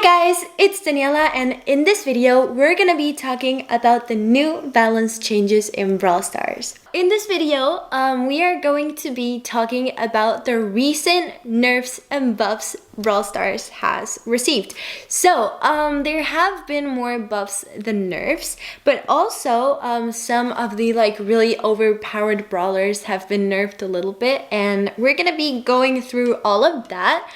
guys, it's Daniela, and in this video, we're gonna be talking about the new balance changes in Brawl Stars. In this video, we are going to be talking about the recent nerfs and buffs Brawl Stars has received. So, there have been more buffs than nerfs, but also some of the really overpowered brawlers have been nerfed a little bit, and we're gonna be going through all of that.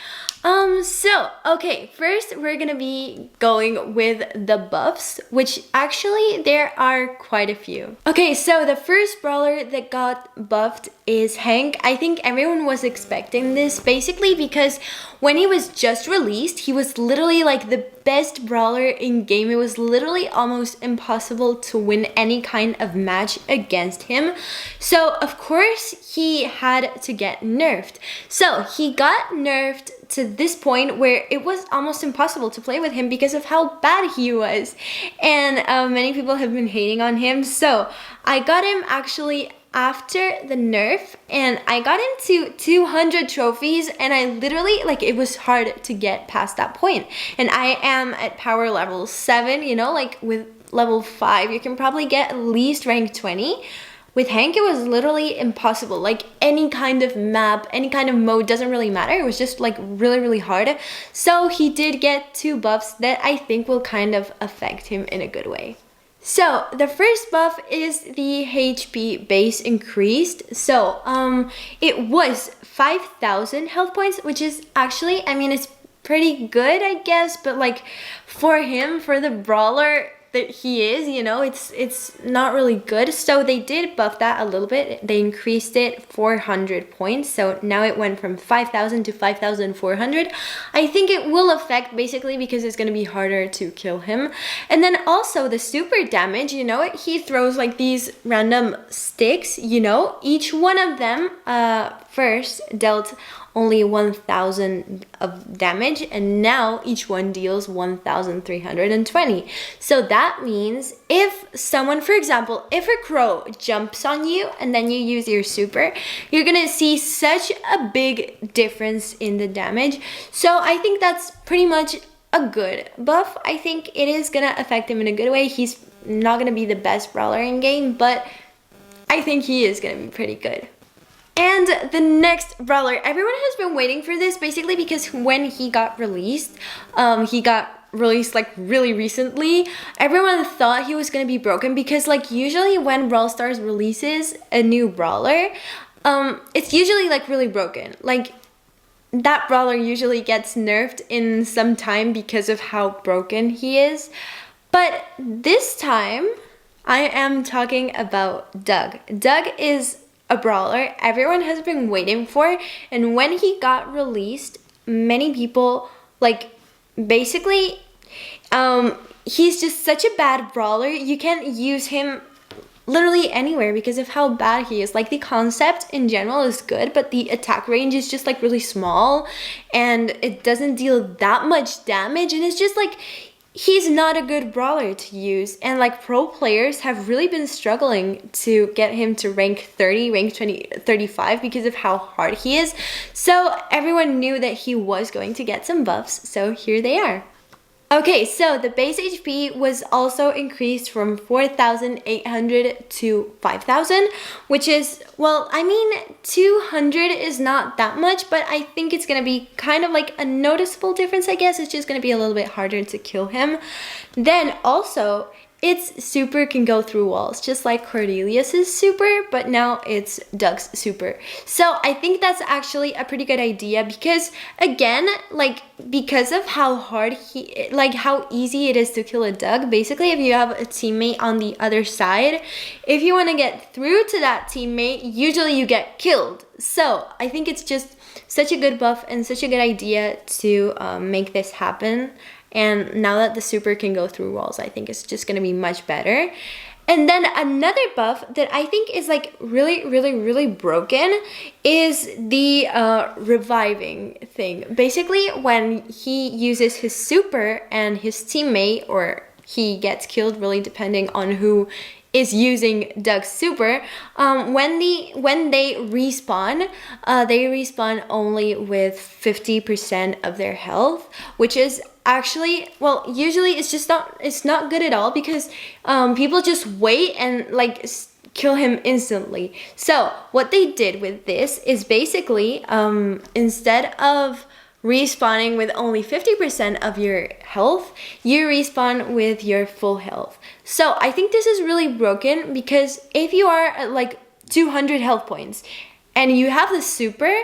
Okay, first we're gonna be going with the buffs, which actually there are quite a few. Okay, so the first brawler that got buffed is Hank. I think everyone was expecting this basically because when he was just released, he was literally like the best brawler in game. It was literally almost impossible to win any kind of match against him. So of course he had to get nerfed. So he got nerfed to this point where it was almost impossible to play with him because of how bad he was. And many people have been hating on him. So I got him actually after the nerf, and I got into 200 trophies, and I literally, it was hard to get past that point. And I am at power level 7, you know, with level 5, you can probably get at least rank 20. With Hank, it was literally impossible. Any kind of map, any kind of mode, doesn't really matter. It was just really hard. So he did get 2 buffs that I think will kind of affect him in a good way. So the first buff is the HP base increased. So it was 5,000 health points, which is actually, I mean, it's pretty good, I guess, but for him, for the brawler that he is, you know, it's not really good. So they did buff that a little bit. They increased it 400 points. So now it went from 5,000 to 5,400. I think it will affect basically because it's going to be harder to kill him. And then also the super damage, you know, he throws these random sticks, you know, each one of them first dealt only 1,000 of damage, and now each one deals 1,320. So that means if someone, for example, if a crow jumps on you and then you use your super, you're gonna see such a big difference in the damage. So I think that's pretty much a good buff. I think it is gonna affect him in a good way. He's not gonna be the best brawler in game, but I think he is gonna be pretty good. And the next brawler, everyone has been waiting for this basically because when he got released really recently, everyone thought he was gonna be broken because usually when Brawl Stars releases a new brawler, it's usually really broken. That brawler usually gets nerfed in some time because of how broken he is. But this time, I am talking about Doug. Doug is a brawler everyone has been waiting for, and when he got released, many people basically he's just such a bad brawler. You can't use him literally anywhere because of how bad he is. The concept in general is good, but the attack range is just really small, and it doesn't deal that much damage, and it's just he's not a good brawler to use. And pro players have really been struggling to get him to rank 30, rank 20, 35 because of how hard he is. So everyone knew that he was going to get some buffs, so here they are. Okay, so the base HP was also increased from 4,800 to 5,000, which is, well, I mean, 200 is not that much, but I think it's gonna be kind of a noticeable difference, I guess. It's just gonna be a little bit harder to kill him. Then also, its super can go through walls, just like Cordelius's super, but now it's Doug's super. So I think that's actually a pretty good idea because, again, because of how hard how easy it is to kill a Doug, basically if you have a teammate on the other side, if you want to get through to that teammate, usually you get killed. So I think it's just such a good buff and such a good idea to make this happen. And now that the super can go through walls, I think it's just gonna be much better. And then another buff that I think is really broken is the reviving thing. Basically, when he uses his super and his teammate, or he gets killed, really depending on who is using Doug's super, when they respawn only with 50% of their health, which is actually, well, usually it's not good at all because people just wait and like kill him instantly. So what they did with this is basically instead of respawning with only 50% of your health, you respawn with your full health. So I think this is really broken because if you are at like 200 health points and you have the super,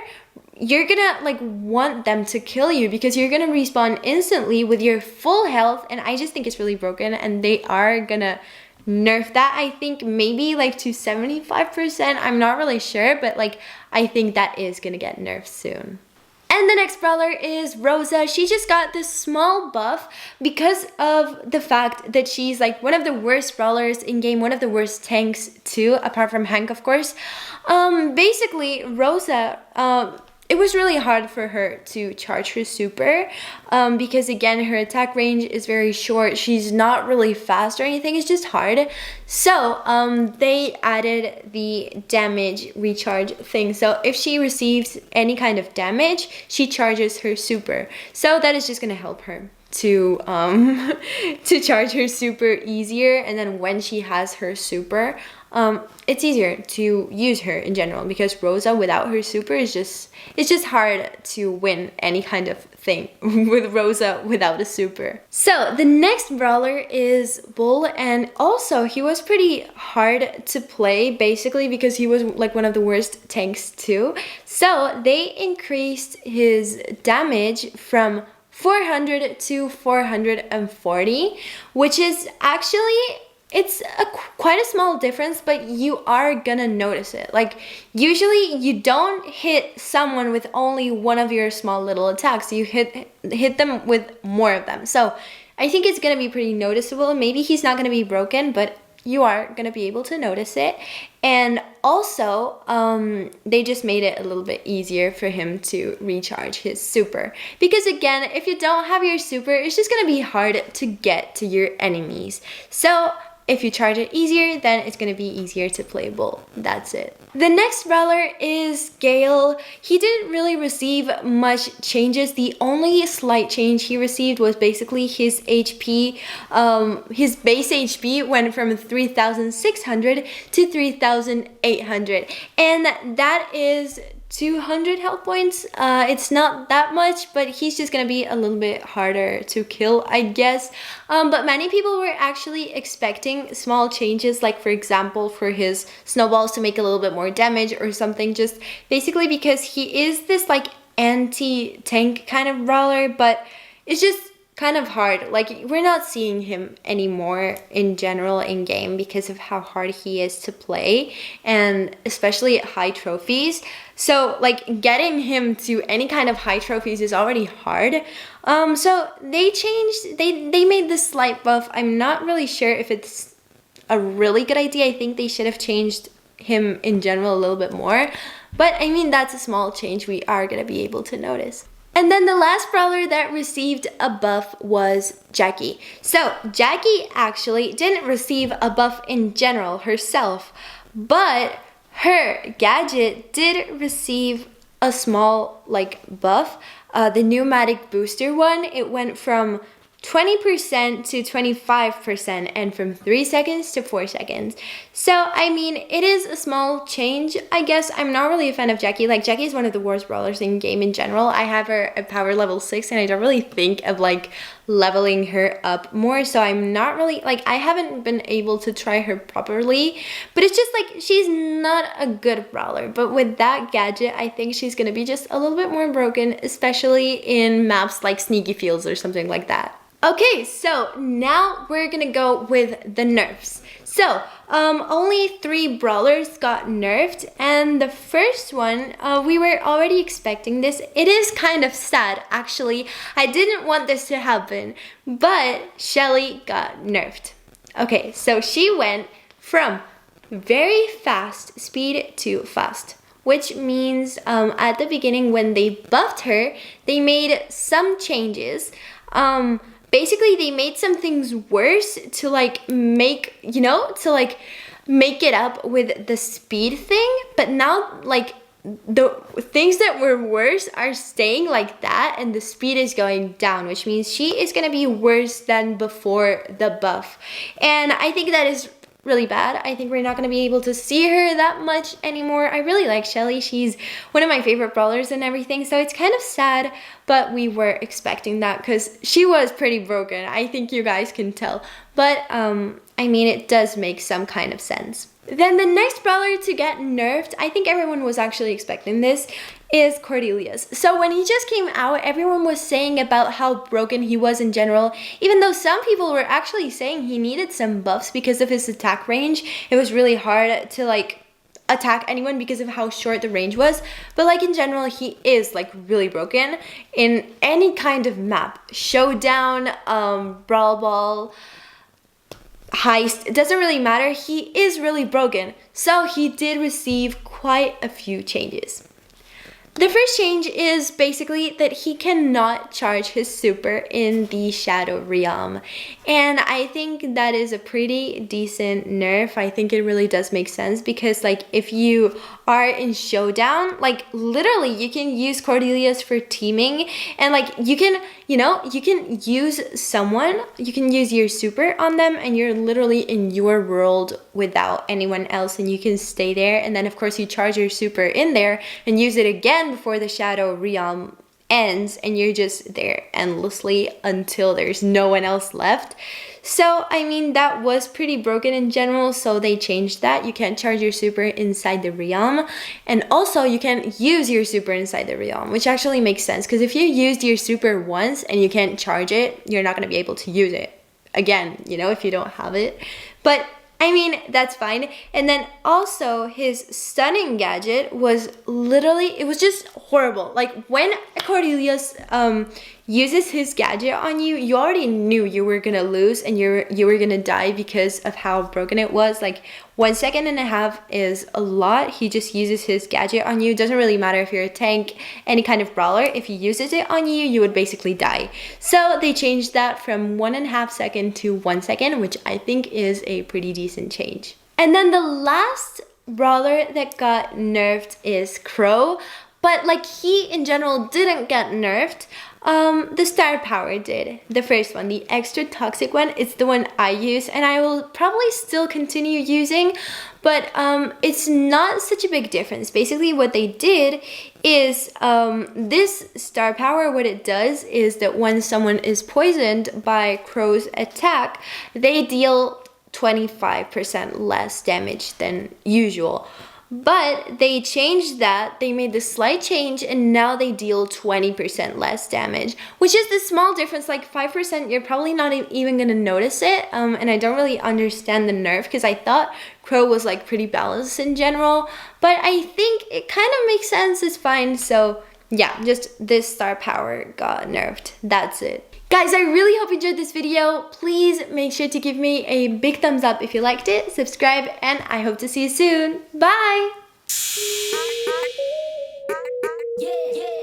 you're gonna like want them to kill you because you're gonna respawn instantly with your full health, and I just think it's really broken, and they are gonna nerf that. I think maybe like to 75%, I'm not really sure, but like I think that is gonna get nerfed soon. And the next brawler is Rosa. She just got this small buff because of the fact that she's like one of the worst brawlers in game, one of the worst tanks too, apart from Hank, of course. Basically, Rosa, it was really hard for her to charge her super because again, her attack range is very short. She's not really fast or anything, it's just hard. So they added the damage recharge thing. So if she receives any kind of damage, she charges her super. So that is just gonna help her to charge her super easier, and then when she has her super, it's easier to use her in general because Rosa without her super is it's just hard to win any kind of thing with Rosa without a super. So the next brawler is Bull, and also he was pretty hard to play basically because he was like one of the worst tanks too. So they increased his damage from 400 to 440, which is actually, it's quite a small difference, but you are gonna notice it. Like usually you don't hit someone with only one of your small little attacks, you hit them with more of them. So I think it's gonna be pretty noticeable. Maybe he's not gonna be broken, but you are gonna be able to notice it. And also they just made it a little bit easier for him to recharge his super, because again, if you don't have your super, it's just gonna be hard to get to your enemies. So if you charge it easier, then it's gonna be easier to play Bull. That's it. The next brawler is Gale. He didn't really receive much changes. The only slight change he received was basically his HP. His base HP went from 3,600 to 3,800. And that is 200 health points. It's not that much, but he's just gonna be a little bit harder to kill, I guess. But many people were actually expecting small changes, like for example for his snowballs to make a little bit more damage or something, just basically because he is this like anti-tank kind of brawler, but it's just kind of hard. Like we're not seeing him anymore in general in game because of how hard he is to play, and especially at high trophies. So like getting him to any kind of high trophies is already hard. So they changed, they made this slight buff. I'm not really sure if it's a really good idea. I think they should have changed him in general a little bit more, but I mean, that's a small change we are gonna be able to notice. And then the last brawler that received a buff was Jackie. So Jackie actually didn't receive a buff in general herself, but her gadget did receive a small like buff. The pneumatic booster one, it went from 20% to 25%, and from 3 seconds to 4 seconds. So I mean, it is a small change, I guess. I'm not really a fan of Jackie. Like Jackie is one of the worst brawlers in game in general. I have her at power level 6 and I don't really think of like leveling her up more, so I'm not really like, I haven't been able to try her properly, but it's just like she's not a good brawler. But with that gadget, I think she's gonna be just a little bit more broken, especially in maps like Sneaky Fields or something like that. Okay, so now we're gonna go with the nerfs. So, only 3 brawlers got nerfed, and the first one, we were already expecting this. It is kind of sad, actually. I didn't want this to happen, but Shelly got nerfed. Okay, so she went from very fast speed to fast, which means at the beginning when they buffed her, they made some changes. Basically, they made some things worse to like make, you know, to like make it up with the speed thing. But now like the things that were worse are staying like that, and the speed is going down, which means she is gonna be worse than before the buff. And I think that is really bad. I think we're not gonna be able to see her that much anymore. I really like Shelly. She's one of my favorite brawlers and everything, so it's kind of sad, but we were expecting that because she was pretty broken. I think you guys can tell, but I mean, it does make some kind of sense. Then the next brawler to get nerfed, I think everyone was actually expecting this, is Cordelius. So when he just came out, everyone was saying about how broken he was in general, even though some people were actually saying he needed some buffs because of his attack range. It was really hard to like attack anyone because of how short the range was, but like in general, he is like really broken in any kind of map. Showdown, Brawl Ball, Heist, it doesn't really matter, he is really broken. So he did receive quite a few changes. The first change is basically that he cannot charge his super in the Shadow Realm. And I think that is a pretty decent nerf. I think it really does make sense because like if you are in Showdown, like literally you can use Cordelius for teaming, and like you can, you know, you can use someone, you can use your super on them, and you're literally in your world without anyone else, and you can stay there. And then of course you charge your super in there and use it again before the Shadow Realm ends, and you're just there endlessly until there's no one else left. So I mean, that was pretty broken in general, so they changed that. You can't charge your super inside the realm, and also you can't use your super inside the realm, which actually makes sense because if you used your super once and you can't charge it, you're not going to be able to use it again, you know, if you don't have it. But I mean, that's fine. And then also his stunning gadget was literally, it was just horrible. Like when Cordelius uses his gadget on you, you already knew you were gonna lose and you were gonna die because of how broken it was. Like 1.5 seconds is a lot. He just uses his gadget on you. It doesn't really matter if you're a tank, any kind of brawler. If he uses it on you, you would basically die. So they changed that from 1.5 seconds to 1 second, which I think is a pretty decent change. And then the last brawler that got nerfed is Crow. But like he in general didn't get nerfed. The star power did. The first one, the extra toxic one, it's the one I use and I will probably still continue using, but it's not such a big difference. Basically what they did is this star power, what it does is that when someone is poisoned by Crow's attack, they deal 25% less damage than usual. But they changed that, they made this slight change, and now they deal 20% less damage, which is the small difference, like 5%, you're probably not even gonna notice it, and I don't really understand the nerf, because I thought Crow was like pretty balanced in general, but I think it kind of makes sense, it's fine, so yeah, just this star power got nerfed, that's it. Guys, I really hope you enjoyed this video. Please make sure to give me a big thumbs up if you liked it, subscribe, and I hope to see you soon. Bye! Yeah, yeah.